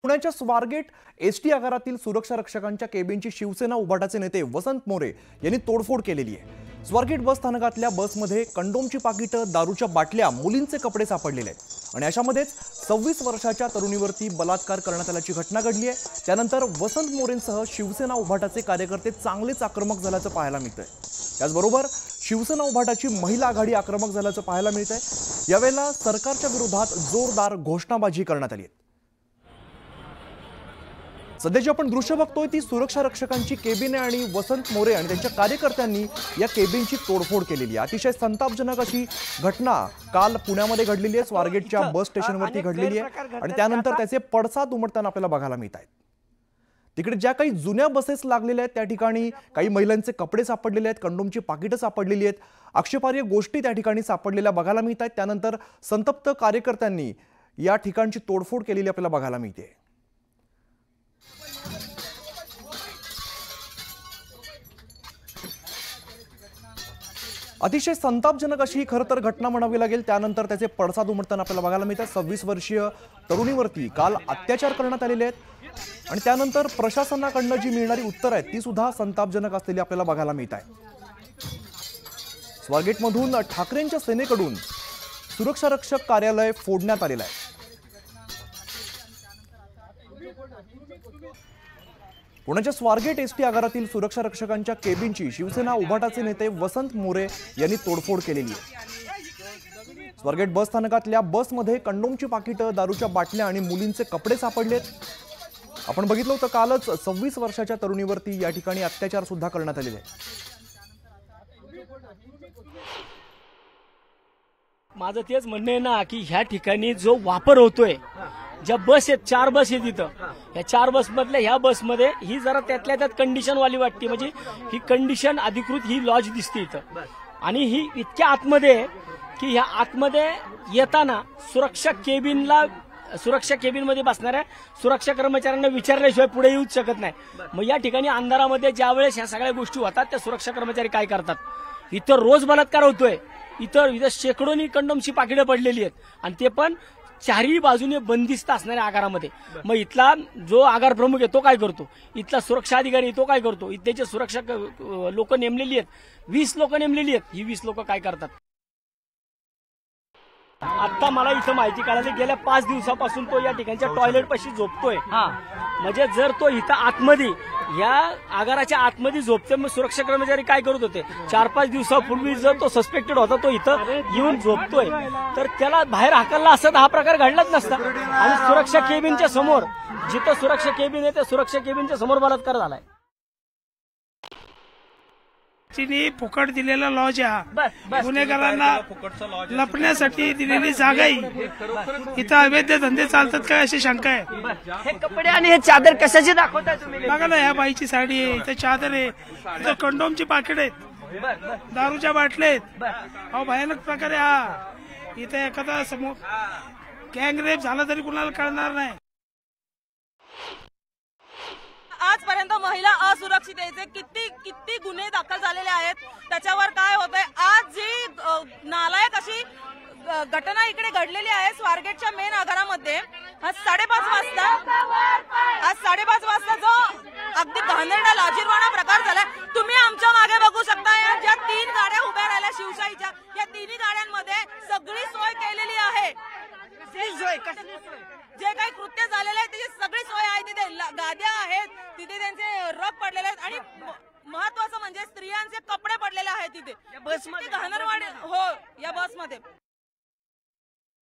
पुण्याच्या स्वारगेट एसटी आगारातील सुरक्षा रक्षकांच्या केबिनची शिवसेना उभाटाचे नेते वसंत मोरे यांनी तोडफोड केलेली आहे। स्वारगेट बस स्थानकातल्या बसमध्ये कंडोमची पाकिटं, दारूच्या बाटल्या, मुलींचे कपडे सापडलेले आहेत आणि अशामध्येच 26 वर्षाच्या तरुणीवरती बलात्कार करण्यात आल्याची घटना घडली आहे। त्यानंतर वसंत मोरेंसह शिवसेना उभाटाचे कार्यकर्ते चांगलेच आक्रमक झाल्याचं पाहायला मिळतंय। त्याचबरोबर शिवसेना उभाटाची महिला आघाडी आक्रमक झाल्याचं पाहायला मिळतंय। यावेळेला सरकारच्या विरोधात जोरदार घोषणाबाजी करण्यात आली आहे। सध्या जी आपण दृश्य बघतोय ती सुरक्षा रक्षकांची केबिन आहे आणि वसंत मोरे आणि त्यांच्या कार्यकर्त्यांनी या केबिनची तोडफोड केलेली आहे। अतिशय संतापजनक अशी घटना काल पुण्यामध्ये घडलेली आहे। स्वारगेटच्या बस स्टेशनवरती घडलेली आहे आणि त्यानंतर त्याचे पडसाद उमटताना आपल्याला बघायला मिळत आहेत। तिकडे ज्या काही जुन्या बसेस लागलेल्या आहेत त्या ठिकाणी काही महिलांचे कपडे सापडलेले आहेत, कंडोमची पाकिटं सापडलेली आहेत, आक्षेपार्ह गोष्टी त्या ठिकाणी सापडलेल्या बघायला मिळत आहेत। त्यानंतर संतप्त कार्यकर्त्यांनी या ठिकाणची तोडफोड केलेली आपल्याला बघायला मिळते। अतिशय संतापजनक अशी खरं तर घटना म्हणावी लागेल। त्यानंतर त्याचे पडसाद उमटताना आपल्याला बघायला मिळतात। 26 वर्षीय तरुणीवरती काल अत्याचार करण्यात आलेले आहेत आणि त्यानंतर प्रशासनाकडून जी मिळणारी उत्तर आहेत ती सुद्धा संतापजनक असलेली आपल्याला बघायला मिळत आहे। स्वारगेटमधून ठाकरेंच्या सेनेकडून सुरक्षा रक्षक कार्यालय फोडण्यात आलेलं आहे। पुण्याच्या स्वारगेट एसटी आगारातील सुरक्षा रक्षकांच्या केबिनची शिवसेना उभाटाचे नेते वसंत मोरे यांनी तोडफोड केलेली आहे। स्वारगेट बस स्थानकातल्या बसमध्ये कंडोमची पाकिटं, दारूच्या बाटल्या आणि मुलींचे कपडे सापडलेत। आपण बघितलं होतं कालच 26 वर्षाच्या तरुणीवरती या ठिकाणी अत्याचार सुद्धा करण्यात आलेले आहे। माझं तेच म्हणणं आहे ना की ह्या ठिकाणी जो वापर होतोय, ज्या बस आहेत 4 बस आहेत इथं, या 4 बस मधल्या ह्या बसमध्ये ही जरा त्यातल्या त्यात कंडिशन वाली वाटते। म्हणजे ही कंडिशन अधिकृत ही लॉज दिसते इथं आणि ही इतक्या आतमध्ये आहे की ह्या आतमध्ये येताना सुरक्षा केबिनमध्ये बसणाऱ्या सुरक्षा कर्मचाऱ्यांना विचारल्याशिवाय पुढे येऊच शकत नाही। मग या ठिकाणी अंधारामध्ये ज्या वेळेस ह्या सगळ्या गोष्टी होतात त्या सुरक्षा कर्मचारी काय करतात, इथं रोज बलात्कार होतोय, इथं शेकडोनी कंडोमची पाकिटं पडलेली आहेत आणि ते पण चारही बाजूने बंदिस्त असणाऱ्या आगारामध्ये। मग इथला जो आगार प्रमुख आहे तो काय करतो, इथला सुरक्षा अधिकारी तो काय करतो, इथल्याचे सुरक्षा लोक नेमलेली आहेत, 20 लोक नेमलेली आहेत, ही 20 लोक काय करतात। आता मला इथं माहिती कळाली गेल्या 5 दिवसापासून तो या ठिकाणच्या टॉयलेट पाशी झोपतोय। म्हणजे जर तो इथं आतमध्ये या आगाराच्या आतमध्ये झोपतोय, मग सुरक्षा कर्मचारी काय करत होते, 4-5 दिवसापूर्वी जर तो सस्पेक्टेड होता तो इथं येऊन झोपतोय तर त्याला बाहेर हाकलला असता तर हा प्रकार घडलाच नसता। आणि सुरक्षा केबिनच्या समोर, जिथं सुरक्षा केबिन आहे त्या सुरक्षा केबिनच्या समोर बलात्कार झालाय। तिने फुकट दिलेला लॉज आहे, गुन्हेगारांना लपण्यासाठी दिलेली जागा आहे। इथं अवैध धंदे चालतात काय अशी शंका आहे। हे कपडे आणि हे चादर कशाचे दाखवताय तुम्ही? बघा ना, ह्या बाईची साडी आहे, इथं चादर आहे, इथं कंडोमची पाकिट आहेत, दारूच्या बाटल्या आहेत। अहो भयानक प्रकारे हा इथे एखादा समोर गँग रेप झाला तरी कुणाला कळणार नाही। आजपर्यंत महिला असुरक्षिततेचे किती गुन्हे दाखल झालेले आहेत, त्याच्यावर काय होतंय। आज जी नालायक अशी घटना इकडे घडलेली आहे स्वारगेटच्या मेन आगारामध्ये, आज 5:30 वाजता जो अगदी घाणेरडा लाजिरवाणा प्रकार झाला। तुम्ही आमच्या मागे बघू शकता, ज्या 3 गाड्या उभ्या राहिल्या शिवशाहीच्या, या 3ही गाड्यांमध्ये सगळी सोय केलेली आहे। जे काही कृत्य झालेले आहे त्याची सगळी सोय आहे, तिथे गाद्या आहेत, तिथे त्यांचे रग पडलेले आहेत आणि महत्वाचं म्हणजे स्त्रियांचे कपडे पडलेले आहेत तिथे बसमध्ये घाणेरवाणी हो या बसमध्ये।